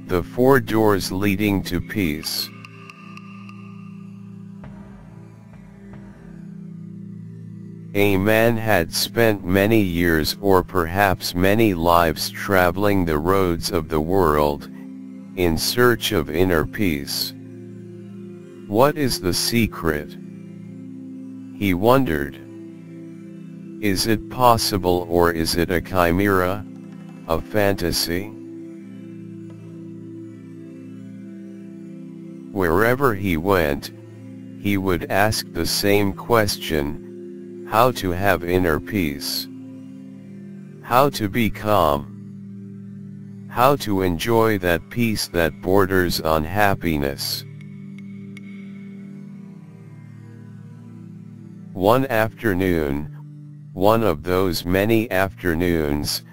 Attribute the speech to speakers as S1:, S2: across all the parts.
S1: The 4 doors leading to peace. A man had spent many years or perhaps many lives traveling the roads of the world, in search of inner peace. What is the secret? He wondered. Is it possible, or is it a chimera, a fantasy? Wherever he went, he would ask the same question: how to have inner peace? How to be calm? How to enjoy that peace that borders on happiness? One afternoon, one of those many afternoons,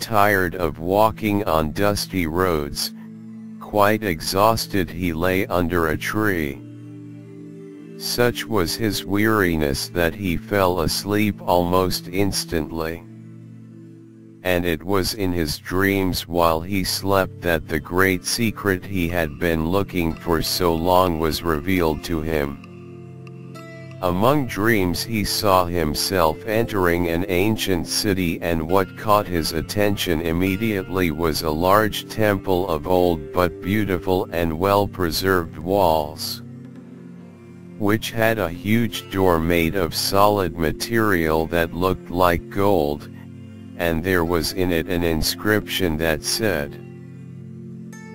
S1: tired of walking on dusty roads, quite exhausted, he lay under a tree. Such was his weariness that he fell asleep almost instantly. And it was in his dreams while he slept that the great secret he had been looking for so long was revealed to him. Among dreams he saw himself entering an ancient city, and what caught his attention immediately was a large temple of old but beautiful and well-preserved walls, which had a huge door made of solid material that looked like gold, and there was in it an inscription that said,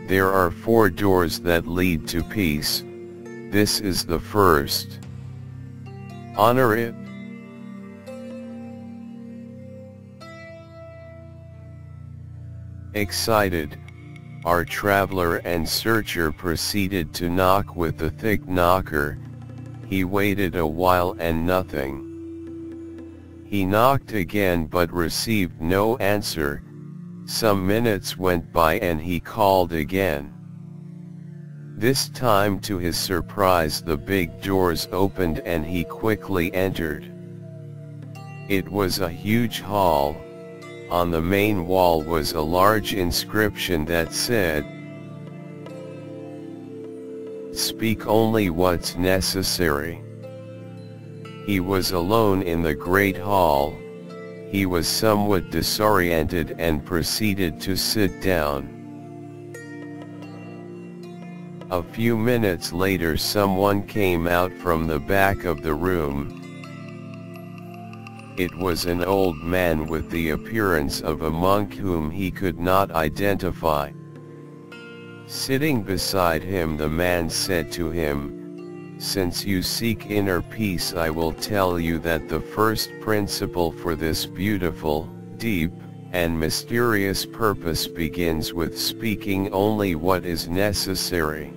S1: "There are 4 doors that lead to peace. This is the first. Honor it." Excited, our traveler and searcher proceeded to knock with the thick knocker. He waited a while and nothing. He knocked again but received no answer. Some minutes went by and he called again. This time, to his surprise, the big doors opened and he quickly entered. It was a huge hall. On the main wall was a large inscription that said, "Speak only what's necessary." He was alone in the great hall. He was somewhat disoriented and proceeded to sit down. A few minutes later, someone came out from the back of the room. It was an old man with the appearance of a monk whom he could not identify. Sitting beside him, the man said to him, "Since you seek inner peace, I will tell you that the first principle for this beautiful, deep, and mysterious purpose begins with speaking only what is necessary.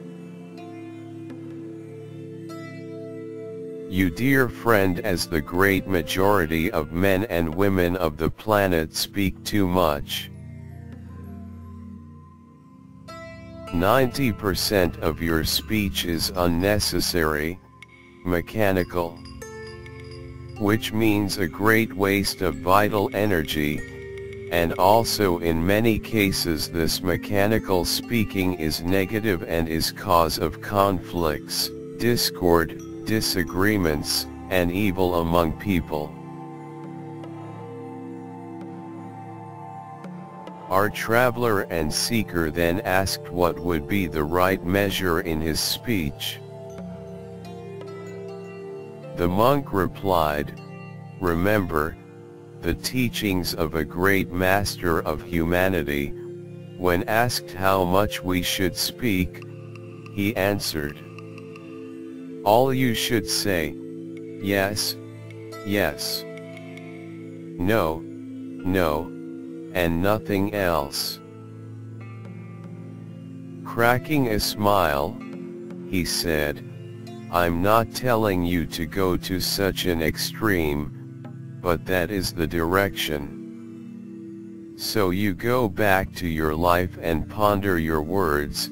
S1: You, dear friend, as the great majority of men and women of the planet speak too much. 90% of your speech is unnecessary, mechanical, which means a great waste of vital energy, and also in many cases this mechanical speaking is negative and is cause of conflicts, discord, disagreements, and evil among people." Our traveler and seeker then asked what would be the right measure in his speech. The monk replied, "Remember the teachings of a great master of humanity. When asked how much we should speak, he answered, 'All you should say, yes, yes, no, no, and nothing else.'" Cracking a smile, he said, "I'm not telling you to go to such an extreme, but that is the direction. So you go back to your life and ponder your words,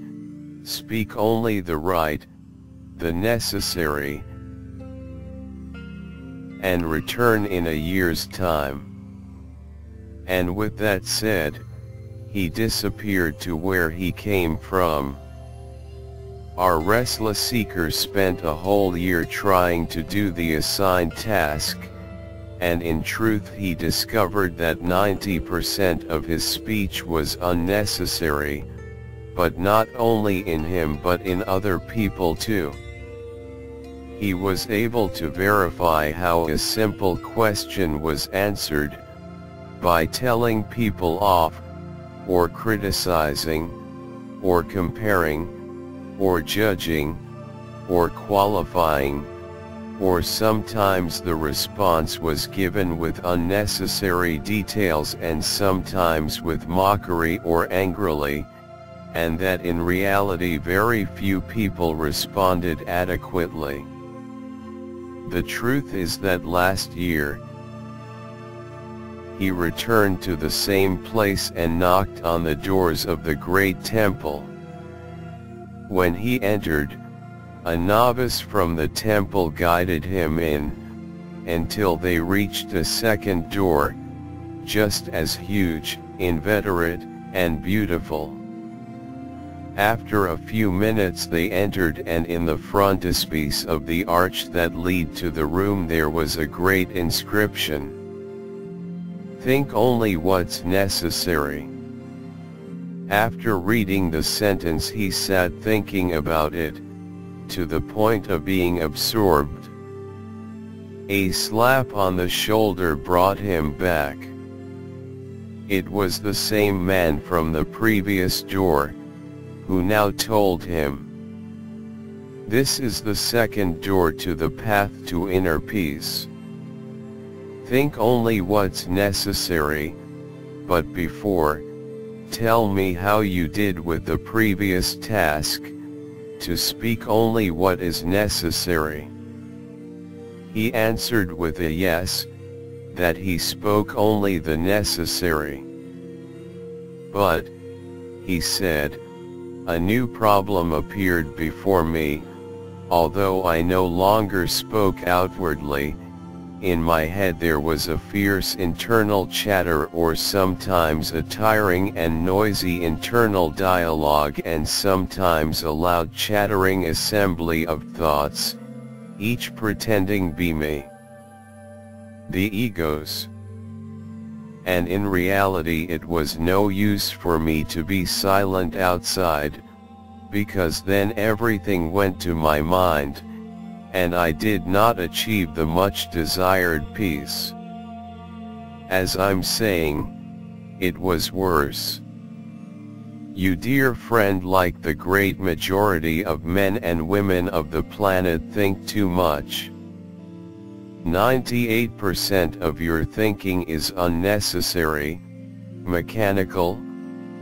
S1: speak only the right, the necessary, and return in a year's time." And with that said, he disappeared to where he came from. Our restless seeker spent a whole year trying to do the assigned task, and in truth he discovered that 90% of his speech was unnecessary, but not only in him but in other people too. He was able to verify how a simple question was answered, by telling people off, or criticizing, or comparing, or judging, or qualifying, or sometimes the response was given with unnecessary details and sometimes with mockery or angrily, and that in reality very few people responded adequately. The truth is that last year, he returned to the same place and knocked on the doors of the great temple. When he entered, a novice from the temple guided him in, until they reached a second door, just as huge, inveterate, and beautiful. After a few minutes they entered, and in the frontispiece of the arch that led to the room there was a great inscription: "Think only what's necessary." After reading the sentence he sat thinking about it, to the point of being absorbed. A slap on the shoulder brought him back. It was the same man from the previous door, who now told him, "This is the second door to the path to inner peace. Think only what's necessary, but before, tell me how you did with the previous task, to speak only what is necessary." He answered with a yes, that he spoke only the necessary. "But," he said, "a new problem appeared before me, although I no longer spoke outwardly. In my head there was a fierce internal chatter, or sometimes a tiring and noisy internal dialogue, and sometimes a loud chattering assembly of thoughts, each pretending be me, the egos. And in reality it was no use for me to be silent outside, because then everything went to my mind, and I did not achieve the much desired peace. As I'm saying, it was worse. You dear friend, like the great majority of men and women of the planet, think too much. 98% of your thinking is unnecessary, mechanical,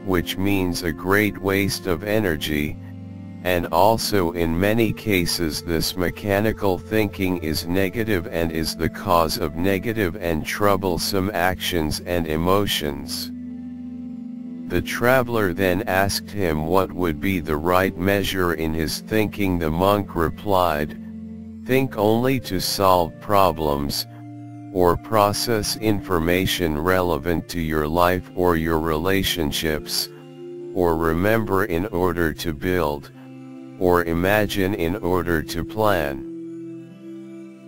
S1: which means a great waste of energy, and also in many cases this mechanical thinking is negative and is the cause of negative and troublesome actions and emotions." The traveler then asked him what would be the right measure in his thinking. The monk replied, "Think only to solve problems, or process information relevant to your life or your relationships, or remember in order to build, or imagine in order to plan,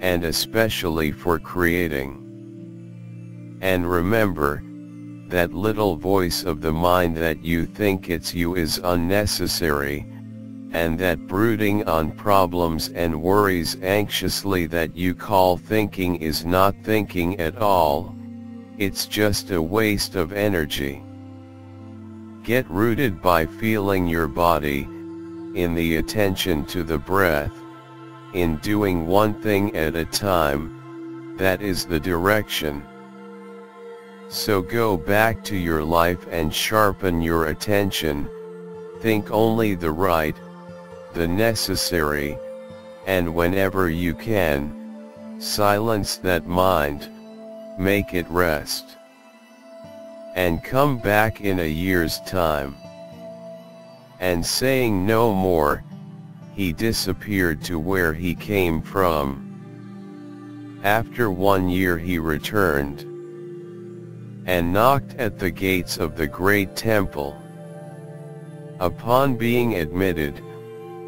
S1: and especially for creating. And remember, that little voice of the mind that you think it's you is unnecessary, and that brooding on problems and worries anxiously that you call thinking is not thinking at all, it's just a waste of energy. Get rooted by feeling your body, in the attention to the breath, in doing one thing at a time, that is the direction. So go back to your life and sharpen your attention, think only the right, the necessary, and whenever you can, silence that mind, make it rest. And come back in a year's time." And saying no more, he disappeared to where he came from. After 1 year he returned. and knocked at the gates of the great temple. Upon being admitted,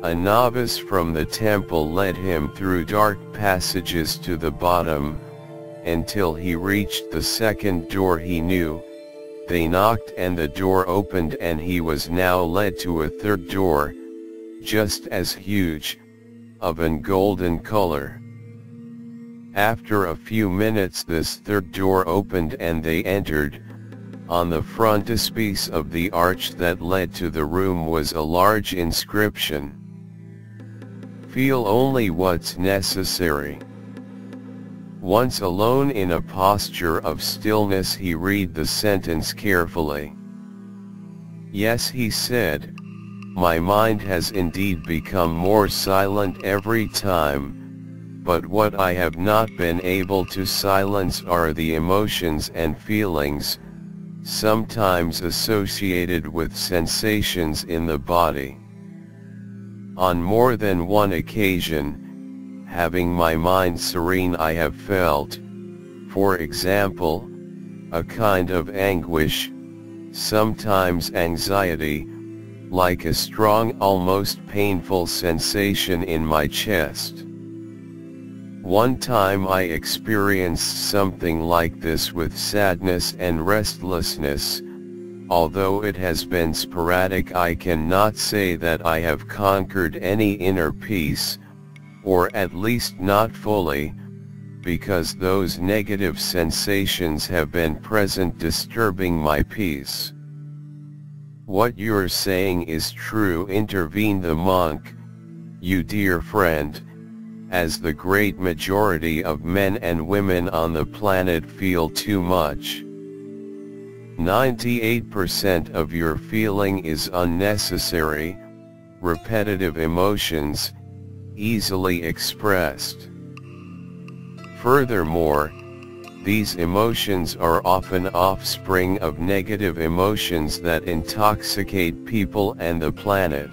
S1: a novice from the temple led him through dark passages to the bottom, until he reached the second door he knew. They knocked and the door opened, and he was now led to a third door, just as huge, of an golden color. After a few minutes this third door opened and they entered. On the frontispiece of the arch that led to the room was a large inscription: "Feel only what's necessary." Once alone in a posture of stillness, he read the sentence carefully. "Yes," he said, "my mind has indeed become more silent every time, but what I have not been able to silence are the emotions and feelings, sometimes associated with sensations in the body. On more than one occasion, having my mind serene, I have felt, for example, a kind of anguish, sometimes anxiety, like a strong, almost painful sensation in my chest. One time I experienced something like this with sadness and restlessness. Although it has been sporadic, I cannot say that I have conquered any inner peace, or at least not fully, because those negative sensations have been present, disturbing my peace." "What you're saying is true," intervened the monk, "you dear friend, as the great majority of men and women on the planet feel too much. 98% of your feeling is unnecessary, repetitive emotions, easily expressed. Furthermore, these emotions are often offspring of negative emotions that intoxicate people and the planet,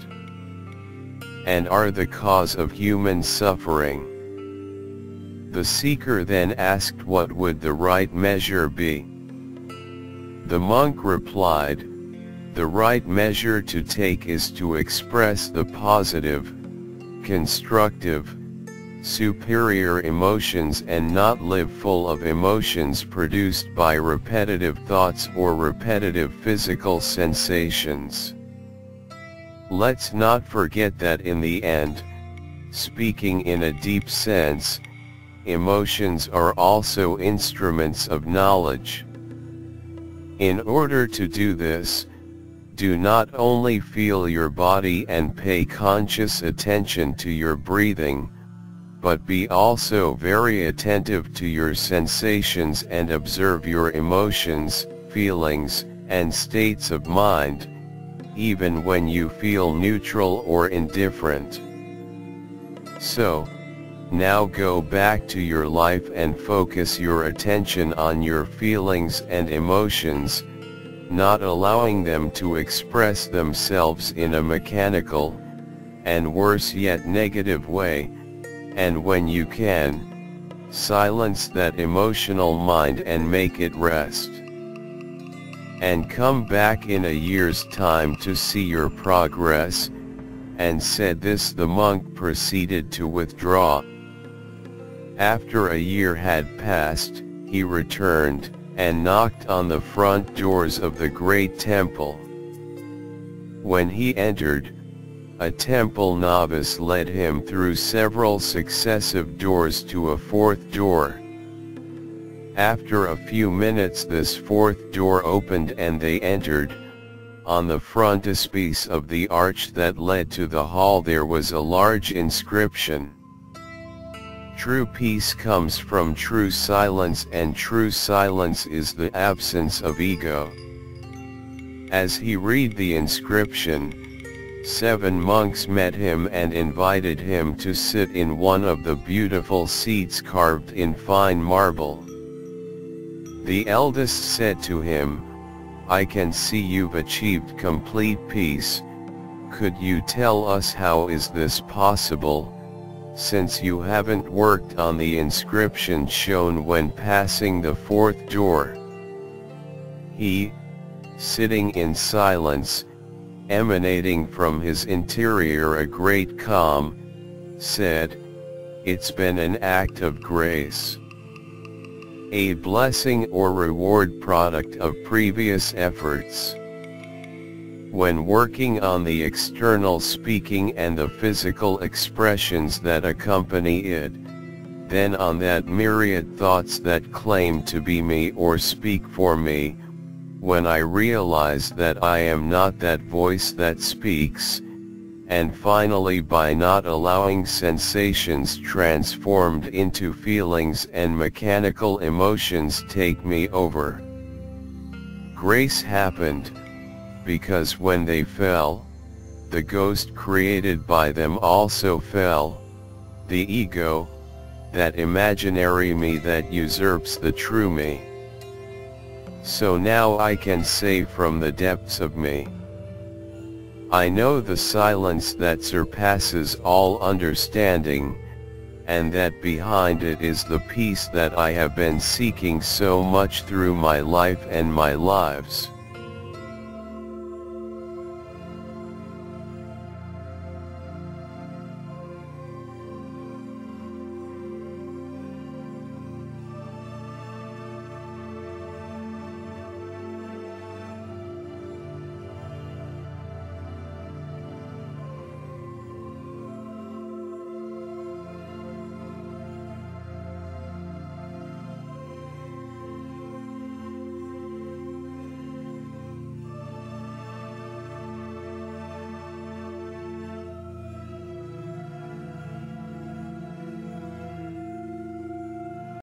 S1: and are the cause of human suffering." The seeker then asked what would the right measure be. The monk replied, "The right measure to take is to express the positive, constructive, superior emotions and not live full of emotions produced by repetitive thoughts or repetitive physical sensations." Let's not forget that in the end, speaking in a deep sense, emotions are also instruments of knowledge. In order to do this, do not only feel your body and pay conscious attention to your breathing, but be also very attentive to your sensations and observe your emotions, feelings, and states of mind, even when you feel neutral or indifferent. So, now go back to your life and focus your attention on your feelings and emotions, not allowing them to express themselves in a mechanical, and worse yet negative way, and when you can, silence that emotional mind and make it rest. And come back in a year's time to see your progress." And said this, the monk proceeded to withdraw. After a year had passed, he returned, and knocked on the front doors of the great temple. When he entered, a temple novice led him through several successive doors to a fourth door. After a few minutes this fourth door opened and they entered. On the frontispiece of the arch that led to the hall there was a large inscription: "True peace comes from true silence, and true silence is the absence of ego." As he read the inscription, 7 monks met him and invited him to sit in one of the beautiful seats carved in fine marble. The eldest said to him, "I can see you've achieved complete peace. Could you tell us how is this possible, since you haven't worked on the inscription shown when passing the fourth door?" He, sitting in silence, emanating from his interior a great calm, said, "It's been an act of grace. A blessing or reward product of previous efforts. When working on the external speaking and the physical expressions that accompany it, then on that myriad thoughts that claim to be me or speak for me, when I realize that I am not that voice that speaks, and finally by not allowing sensations transformed into feelings and mechanical emotions take me over. Grace happened, because when they fell, the ghost created by them also fell, the ego, that imaginary me that usurps the true me. So now I can say from the depths of me, I know the silence that surpasses all understanding, and that behind it is the peace that I have been seeking so much through my life and my lives.